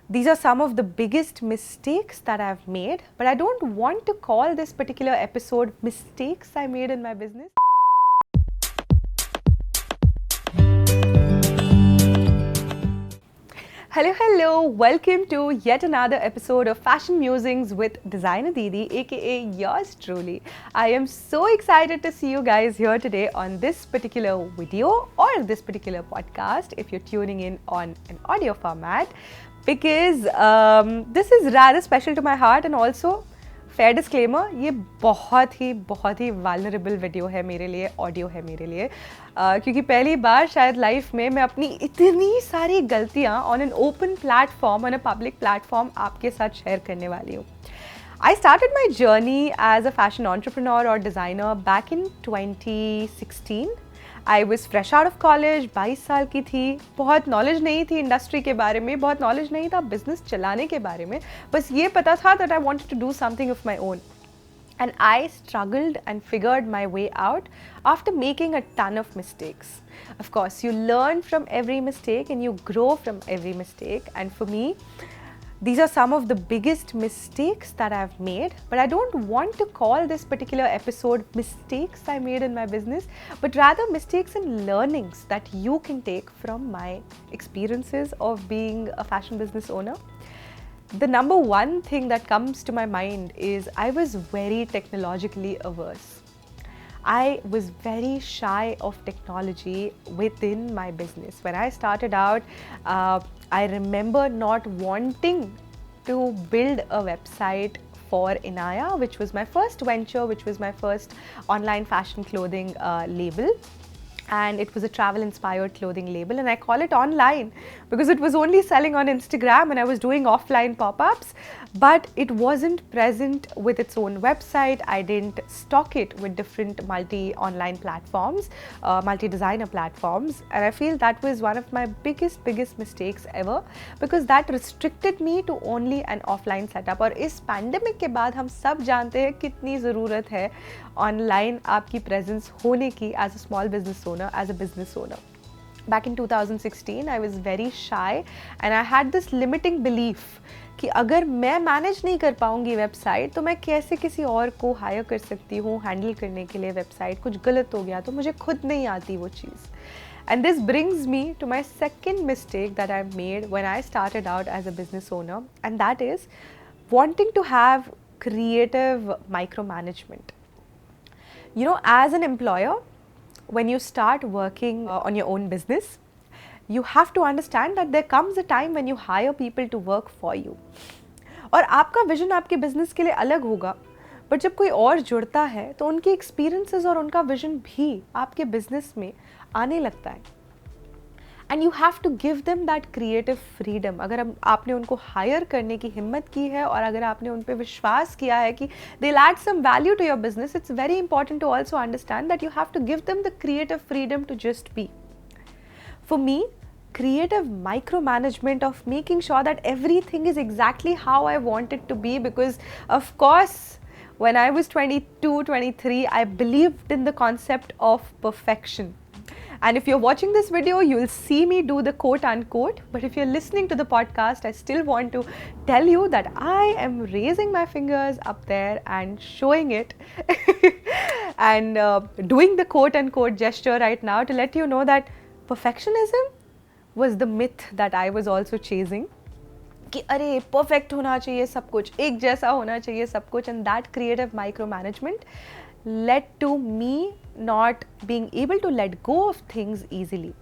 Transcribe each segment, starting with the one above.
These are some of the biggest mistakes that I've made, but I don't want to call this particular episode mistakes I made in my business. Hello, welcome to yet another episode of Fashion Musings with Designer Didi, aka yours truly. I am so excited to see you guys here today on this particular video or this particular podcast if you're tuning in on an audio format, because this is rather special to my heart, and also fair disclaimer, ये बहुत ही vulnerable video है मेरे लिए, audio है मेरे लिए, क्योंकि पहली बार शायद लाइफ में मैं अपनी इतनी सारी गलतियाँ on an open platform, on a public platform आपके साथ शेयर करने वाली हूँ. I started my journey as a fashion entrepreneur or designer back in 2016. I was fresh out of college, 22 साल की थी, बहुत नॉलेज नहीं थी इंडस्ट्री के बारे में, बहुत नॉलेज नहीं था बिजनेस चलाने के बारे में, बस ये पता था that I wanted to do something of my own. And I struggled and figured my way out after making a ton of mistakes. Of course, you learn from every mistake and you grow from every mistake, and for me, these are some of the biggest mistakes that I've made, but I don't want to call this particular episode mistakes I made in my business, but rather mistakes and learnings that you can take from my experiences of being a fashion business owner. The number one thing that comes to my mind is I was very technologically averse. I was very shy of technology within my business. When I started out, I remember not wanting to build a website for Inaya, which was my first venture, which was my first online fashion clothing label. And it was a travel inspired clothing label, and I call it online because it was only selling on Instagram and I was doing offline pop-ups, but it wasn't present with its own website. I didn't stock it with different multi-online platforms, multi-designer platforms, and I feel that was one of my biggest mistakes ever, because that restricted me to only an offline setup. और इस pandemic के बाद हम सब जानते हैं कितनी ज़रूरत है online आपकी presence होने की as a small business owner, as a business owner. Back in 2016, I was very shy and I had this limiting belief कि अगर मैं मैनेज नहीं कर पाऊँगी वेबसाइट तो मैं कैसे किसी और को हायर कर सकती हूँ हैंडल करने के लिए वेबसाइट. कुछ गलत हो गया तो मुझे खुद नहीं आती वो चीज़. And this brings me to my second mistake that I made when I started out as a business owner, and that is wanting to have creative micromanagement. You know, as an employer, when you start working on your own business, you have to understand that there comes a time when you hire people to work for you. और आपका vision आपके business के लिए अलग होगा, but जब कोई और जुड़ता है तो उनके एक्सपीरियंसेस और उनका विजन भी आपके बिजनेस में आने लगता है. And you have to give them that creative freedom. अगर आपने उनको हायर करने की हिम्मत की है और अगर आपने उन पर विश्वास किया है कि they will add some value to your business, it's very important to also understand that you have to give them the creative freedom to just be. For me, creative micromanagement of making sure that everything is exactly how I want it to be, because of course when I was 22, 23, I believed in the concept of perfection. And if you're watching this video, you'll see me do the quote unquote, but if you're listening to the podcast, I still want to tell you that I am raising my fingers up there and showing it and doing the quote unquote gesture right now to let you know that perfectionism was the myth that I was also chasing. कि अरे perfect होना चाहिए सब कुछ, एक जैसा होना चाहिए सब कुछ, and that creative micromanagement led to me not being able to let go of things easily.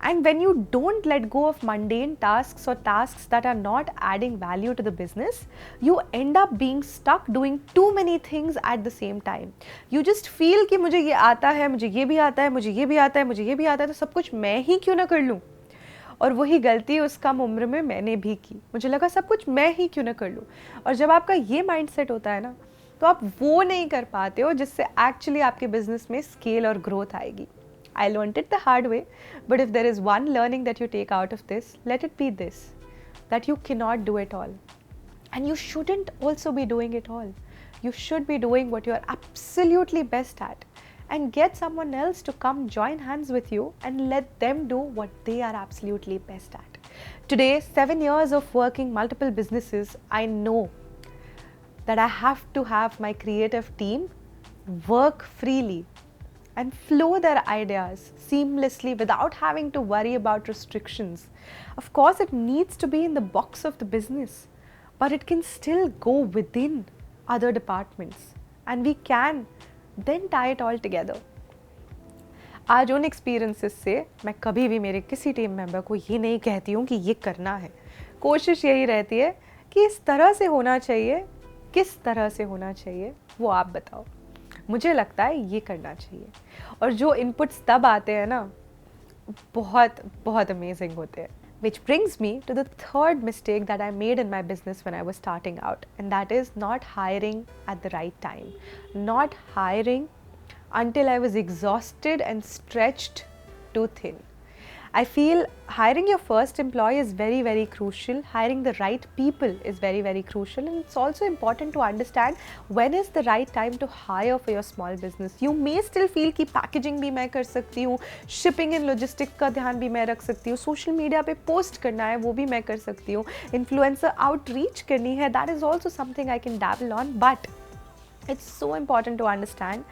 And when you don't let go of mundane tasks or tasks that are not adding value to the business, you end up being stuck doing too many things at the same time. You just feel कि मुझे ये आता है, मुझे ये भी आता है, मुझे ये भी आता है, मुझे ये भी आता है, तो सब कुछ मैं ही क्यों ना कर लूँ. और वही गलती उस कम उम्र में मैंने भी की. मुझे लगा सब कुछ मैं ही क्यों ना कर लूँ. और जब आपका ये माइंडसेट होता है ना, तो आप वो नहीं कर पाते हो जिससे एक्चुअली आपके बिजनेस में स्केल और ग्रोथ आएगी. I learned it the hard way, but if there is one learning that you take out of this, let it be this, that you cannot do it all. And you shouldn't also be doing it all. You should be doing what you are absolutely best at and get someone else to come join hands with you and let them do what they are absolutely best at. Today, 7 years of working multiple businesses, I know that I have to have my creative team work freely and flow their ideas seamlessly without having to worry about restrictions. Of course, it needs to be in the box of the business, but it can still go within other departments, and we can then tie it all together. आज उन experiences से मैं कभी भी मेरे किसी team member को ये नहीं कहती हूँ कि ये करना है. कोशिश यही रहती है कि इस तरह से होना चाहिए, किस तरह से होना चाहिए वो आप बताओ. मुझे लगता है ये करना चाहिए. और जो इनपुट्स तब आते हैं ना, बहुत बहुत अमेजिंग होते हैं. Which brings me to the third mistake that I made in my business when I was starting out, and that is not hiring at the right time. Not hiring until I was exhausted and stretched too thin. I feel hiring your first employee is very, very crucial. Hiring the right people is very, very crucial. And it's also important to understand when is the right time to hire for your small business. You may still feel कि packaging भी मैं कर सकती हूँ, shipping and logistics का ध्यान भी मैं रख सकती हूँ, social media पे post करना है वो भी मैं कर सकती हूँ, influencer outreach करनी है, that is also something I can dabble on. But it's so important to understand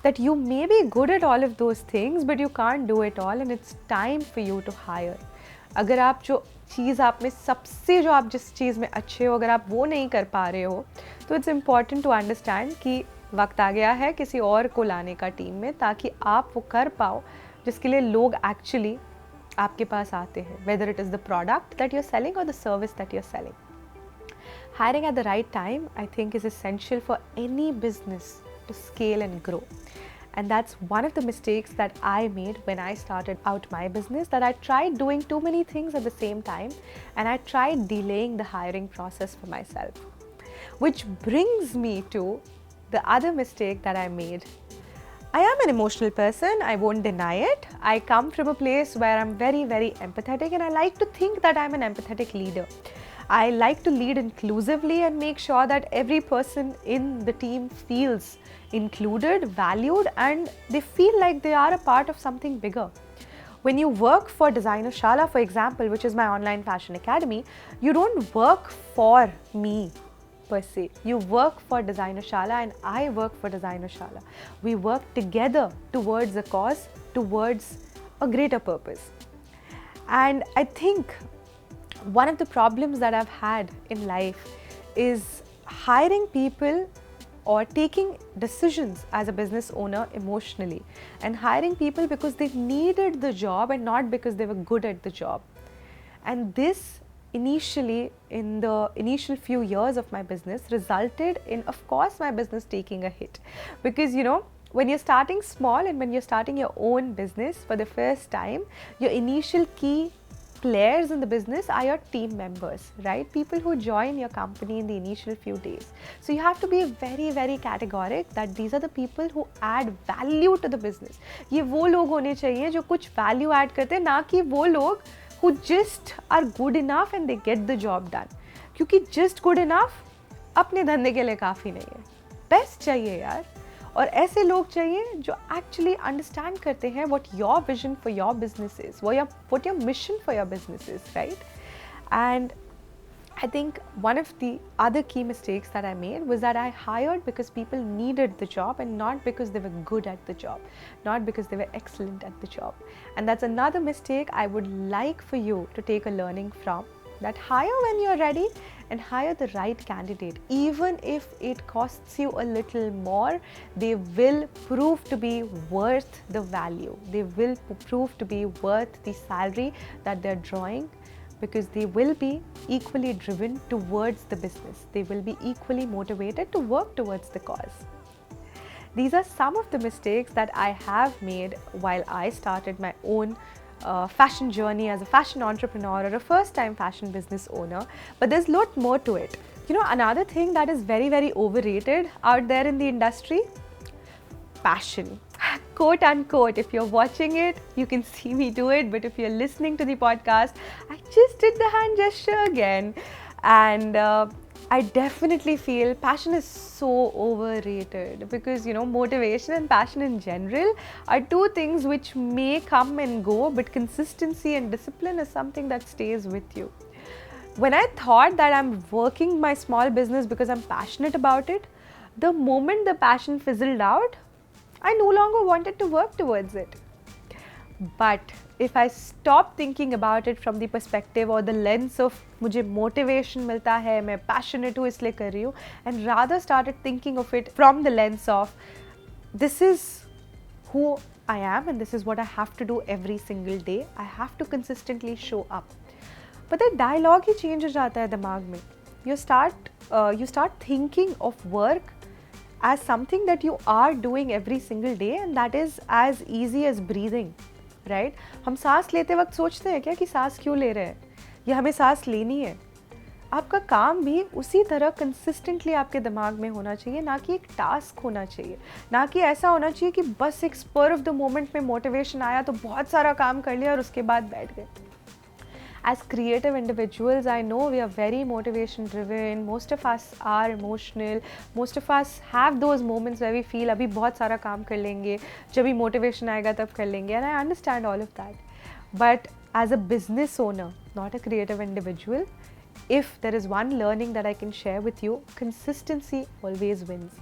that you may be good at all of those things, but you can't do it all, and it's time for you to hire. अगर आप जो चीज़ आप में सबसे जो आप जिस चीज़ में अच्छे हो, अगर आप वो नहीं कर पा रहे हो, तो it's important to understand कि वक्त आ गया है किसी और को लाने का टीम में, ताकि आप वो कर पाओ जिसके लिए लोग actually आपके पास आते हैं, whether it is the product that you're selling or the service that you're selling. Hiring at the right time, I think, is essential for any business to scale and grow. And that's one of the mistakes that I made when I started out my business, that I tried doing too many things at the same time, and I tried delaying the hiring process for myself. Which brings me to the other mistake that I made. I am an emotional person, I won't deny it. I come from a place where I'm very, very empathetic, and I like to think that I'm an empathetic leader. I like to lead inclusively and make sure that every person in the team feels included, valued, and they feel like they are a part of something bigger. When you work for Designer Shala, for example, which is my online fashion academy, you don't work for me per se. You work for Designer Shala and I work for Designer Shala. We work together towards a cause, towards a greater purpose. And I think one of the problems that I've had in life is hiring people or taking decisions as a business owner emotionally, and hiring people because they needed the job and not because they were good at the job. And this initially, in the initial few years of my business, resulted in, of course, my business taking a hit. Because, you know, when you're starting small and when you're starting your own business for the first time, your initial key players in the business are your team members, right? People who join your company in the initial few days. So you have to be very, very categoric that these are the people who add value to the business. ये वो लोग होने चाहिए जो कुछ value add करते हैं, ना कि वो लोग who just are good enough and they get the job done. क्योंकि just good enough अपने धंधे के लिए काफ़ी नहीं है. Best चाहिए यार. और ऐसे लोग चाहिए जो actually understand करते हैं what your vision for your business is, what your mission for your business is, right? And I think one of the other key mistakes that I made was that I hired because people needed the job and not because they were good at the job, not because they were excellent at the job. And that's another mistake I would like for you to take a learning from, that hire when you're ready and hire the right candidate. Even if it costs you a little more, they will prove to be worth the value. They will prove to be worth the salary that they're drawing, because they will be equally driven towards the business. They will be equally motivated to work towards the cause. These are some of the mistakes that I have made while I started my own fashion journey as a fashion entrepreneur or a first-time fashion business owner, but there's a lot more to it. You know, another thing that is very, very overrated out there in the industry, passion. Quote unquote, if you're watching it, you can see me do it, but if you're listening to the podcast, I just did the hand gesture again. And I definitely feel passion is so overrated because motivation and passion in general are two things which may come and go, but consistency and discipline is something that stays with you. When I thought that I'm working my small business because I'm passionate about it, the moment the passion fizzled out, I no longer wanted to work towards it. But if I stop thinking about it from the perspective or the lens of मुझे motivation मिलता है, मैं passionate हूँ इसलिए कर रही हूँ, and rather started thinking of it from the lens of this is who I am and this is what I have to do every single day. I have to consistently show up. But the dialogue he change हो जाता है दिमाग में. You start thinking of work as something that you are doing every single day, and that is as easy as breathing. Right हम सांस लेते वक्त सोचते हैं क्या कि सांस क्यों ले रहे हैं या हमें सांस लेनी है. आपका काम भी उसी तरह कंसिस्टेंटली आपके दिमाग में होना चाहिए, ना कि एक टास्क होना चाहिए, ना कि ऐसा होना चाहिए कि बस एक स्पर ऑफ द मोमेंट में मोटिवेशन आया तो बहुत सारा काम कर लिया और उसके बाद बैठ गए. As creative individuals, I know we are very motivation driven. Most of us are emotional. Most of us have those moments where we feel अभी बहुत सारा काम कर लेंगे, जब भी motivation आएगा तब कर लेंगे, and I understand all of that. But as a business owner, not a creative individual, if there is one learning that I can share with you, consistency always wins.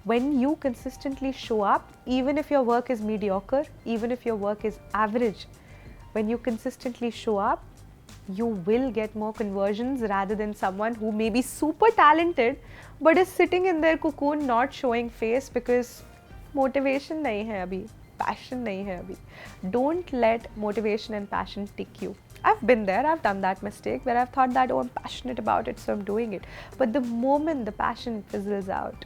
When you consistently show up, even if your work is mediocre, even if your work is average, when you consistently show up, you will get more conversions rather than someone who may be super talented but is sitting in their cocoon not showing face because motivation nahi hai abhi, passion nahi hai abhi. Don't let motivation and passion tick you. I've been there, I've done that mistake where I've thought that, oh, I'm passionate about it so I'm doing it, but the moment the passion fizzles out,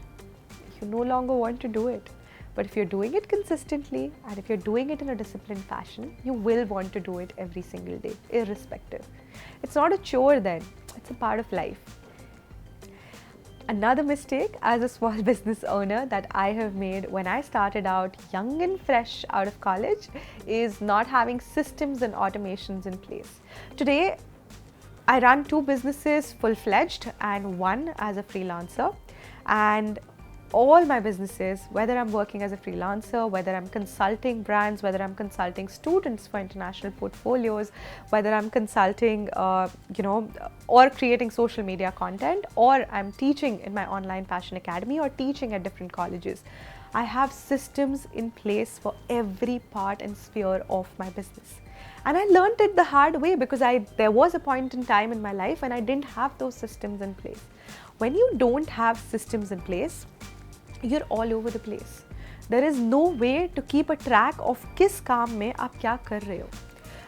you no longer want to do it. But if you're doing it consistently and if you're doing it in a disciplined fashion, you will want to do it every single day, irrespective. It's not a chore then, it's a part of life. Another mistake as a small business owner that I have made when I started out young and fresh out of college is not having systems and automations in place. Today, I run two businesses full-fledged and one as a freelancer, and all my businesses, whether I'm working as a freelancer, whether I'm consulting brands, whether I'm consulting students for international portfolios, whether I'm consulting, or creating social media content, or I'm teaching in my online fashion academy or teaching at different colleges, I have systems in place for every part and sphere of my business. And I learned it the hard way because there was a point in time in my life when I didn't have those systems in place. When you don't have systems in place, you're all over the place. There is no way to keep a track of किस काम में आप क्या कर रहे हो.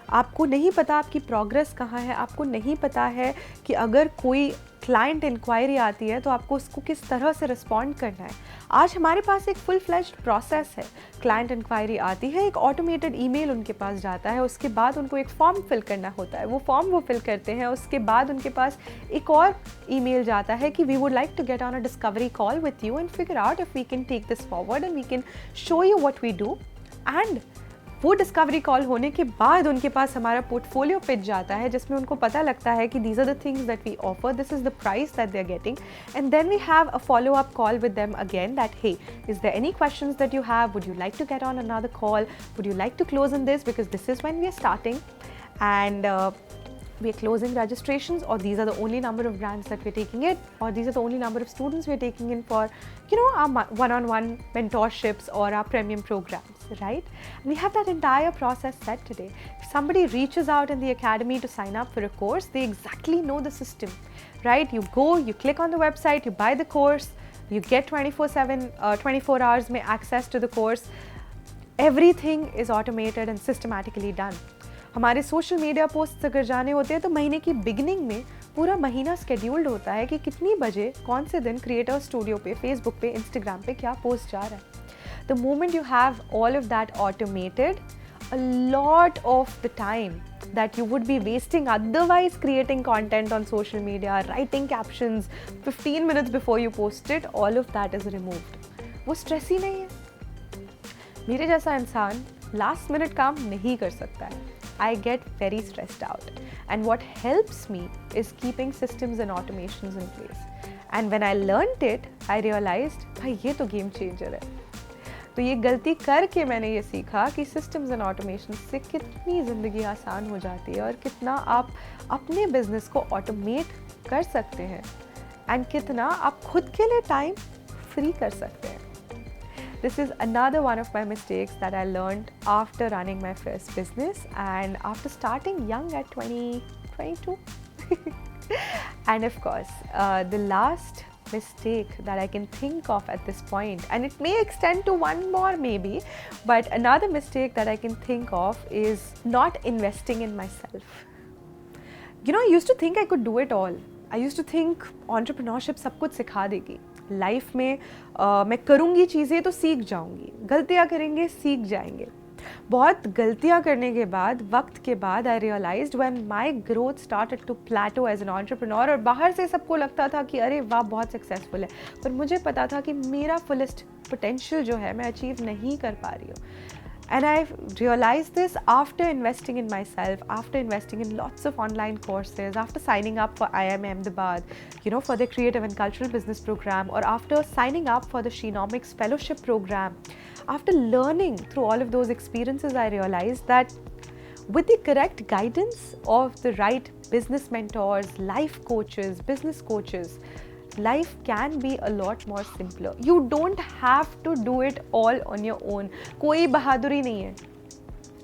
आपको नहीं पता आपकी प्रोग्रेस कहाँ है, आपको नहीं पता है कि अगर कोई क्लाइंट इंक्वायरी आती है तो आपको उसको किस तरह से रिस्पॉन्ड करना है. आज हमारे पास एक फुल फ्लेज्ड प्रोसेस है. क्लाइंट इंक्वायरी आती है, एक ऑटोमेटेड ईमेल उनके पास जाता है, उसके बाद उनको एक फॉर्म फिल करना होता है, वो फॉर्म वो फिल करते हैं, उसके बाद उनके पास एक और ईमेल जाता है कि we would like to get on a discovery call with you and figure out if we can take this forward and we can show you what we do. And वो डिस्कवरी कॉल होने के बाद उनके पास हमारा portfolio pitch जाता है जिसमें उनको पता लगता है कि these are the things that we offer, this is the price that they are getting, and then we have a follow up call with them again that hey is there any questions that you have, would you like to get on another call, would you like to close in this because this is when we are starting and we are closing registrations, or these are the only number of brands that we're taking it, or these are the only number of students we're taking in for, our one-on-one mentorships or our premium programs, right? And we have that entire process set today. If somebody reaches out in the academy to sign up for a course, they exactly know the system, right? You go, you click on the website, you buy the course, you get 24/7, 24 hours में access to the course. Everything is automated and systematically done. हमारे social media post अगर जाने होते हैं तो महीने की beginning में पूरा महीना स्केड्यूल्ड होता है कि कितनी बजे कौन से दिन क्रिएटर स्टूडियो पे, फेसबुक पे, इंस्टाग्राम पे क्या पोस्ट जा रहा है. The moment you have all of that automated, a lot of the time that you would be wasting otherwise creating content on social media, writing captions 15 minutes before you post it, all of that is removed. वो stress ही नहीं है. मेरे जैसा इंसान last minute काम नहीं कर सकता है. I get very stressed out, and what helps me is keeping systems and automations in place. And when I learned it I realized भाई ये तो गेम चेंजर है। तो ये गलती करके मैंने ये सीखा कि सिस्टम्स एंड ऑटोमेशन से कितनी ज़िंदगी आसान हो जाती है और कितना आप अपने बिजनेस को ऑटोमेट कर सकते हैं एंड कितना आप खुद के लिए टाइम फ्री कर सकते हैं। This is another one of my mistakes that I learned after running my first business and after starting young at 22. And of course, the last mistake that I can think of at this point, and it may extend to one more maybe, but another mistake that I can think of is not investing in myself. You know, I used to think I could do it all. I used to think entrepreneurship सब कुछ सिखा देगी life में। मैं करूँगी चीज़ें तो सीख जाऊँगी, गलतियाँ करेंगे सीख जाएंगे। बहुत गलतियाँ करने के बाद वक्त के बाद I realised when my growth started to plateau as an entrepreneur, और बाहर से सबको लगता था कि अरे वाह बहुत सक्सेसफुल है, पर मुझे पता था कि मेरा फुलेस्ट पोटेंशियल जो है मैं अचीव नहीं कर पा रही हूँ। And I realized this after investing in myself, after investing in lots of online courses, after signing up for IIM Ahmedabad, you know, for the creative and cultural business program, or after signing up for the Shenomics fellowship program. After learning through all of those experiences, I realized that with the correct guidance of the right business mentors, life coaches, business coaches, life can be a lot more simpler. You don't have to do it all on your own. कोई बहादुरी नहीं है,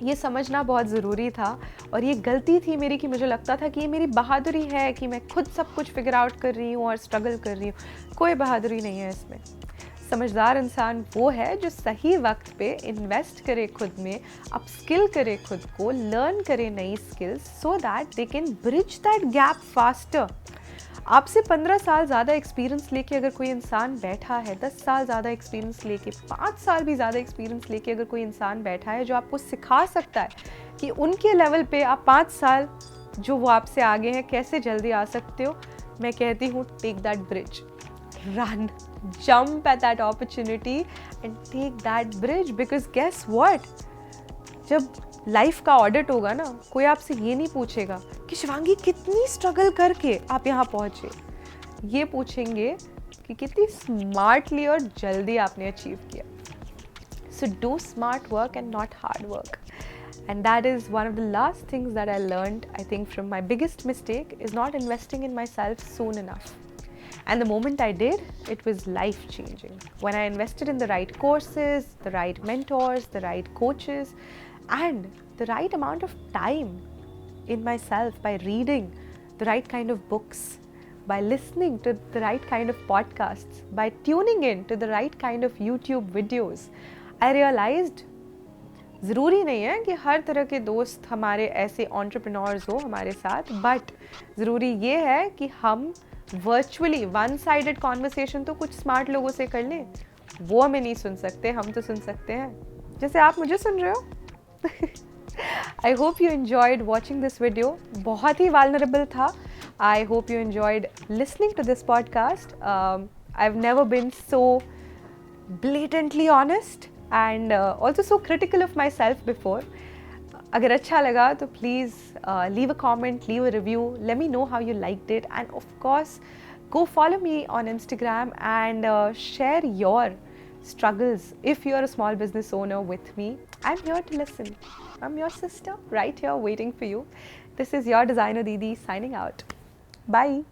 ये समझना बहुत ज़रूरी था। और ये गलती थी मेरी कि मुझे लगता था कि ये मेरी बहादुरी है कि मैं खुद सब कुछ फिगर आउट कर रही हूँ और स्ट्रगल कर रही हूँ। कोई बहादुरी नहीं है इसमें। समझदार इंसान वो है जो सही वक्त पे इन्वेस्ट करे खुद में, अपस्किल करे खुद को, लर्न करे नई skills, so that they can bridge that gap faster. आपसे 15 साल ज़्यादा एक्सपीरियंस लेके अगर कोई इंसान बैठा है, 10 साल ज़्यादा एक्सपीरियंस लेके, 5 साल भी ज़्यादा एक्सपीरियंस लेके अगर कोई इंसान बैठा है जो आपको सिखा सकता है कि उनके लेवल पे आप 5 साल जो वो आपसे आगे हैं कैसे जल्दी आ सकते हो, मैं कहती हूँ take that bridge, run, jump at that opportunity and take that bridge. Because guess what, जब लाइफ का ऑडिट होगा ना, कोई आपसे ये नहीं पूछेगा कि शिवांगी कितनी स्ट्रगल करके आप यहाँ पहुँचे, ये पूछेंगे कि कितनी स्मार्टली और जल्दी आपने अचीव किया। So do smart work and not hard work, and that is one of the last things that I learned, I think, from my biggest mistake is not investing in myself soon enough. And the moment I did, it was life changing. When I invested in the right courses, the right mentors, the right coaches, and the right amount of time in myself by reading the right kind of books, by listening to the right kind of podcasts, by tuning in to the right kind of YouTube videos, I realized ज़रूरी नहीं है कि हर तरह के दोस्त हमारे ऐसे entrepreneurs हो हमारे साथ, बट ज़रूरी ये है कि हम वर्चुअली वन साइडेड कॉन्वर्सेशन तो कुछ स्मार्ट लोगों से कर लें। वो हमें नहीं सुन सकते, हम तो सुन सकते हैं जैसे आप मुझे सुन रहे हो। I hope you enjoyed watching this video, बहुत ही वल्नरेबल था। I hope you enjoyed listening to this podcast. I have never been so blatantly honest and also so critical of myself before. अगर अच्छा लगा तो please leave a comment, leave a review, let me know how you liked it, and of course go follow me on Instagram and share your struggles if you're a small business owner with me. I'm here to listen. I'm your sister right here waiting for you. This is your designer Didi signing out. Bye.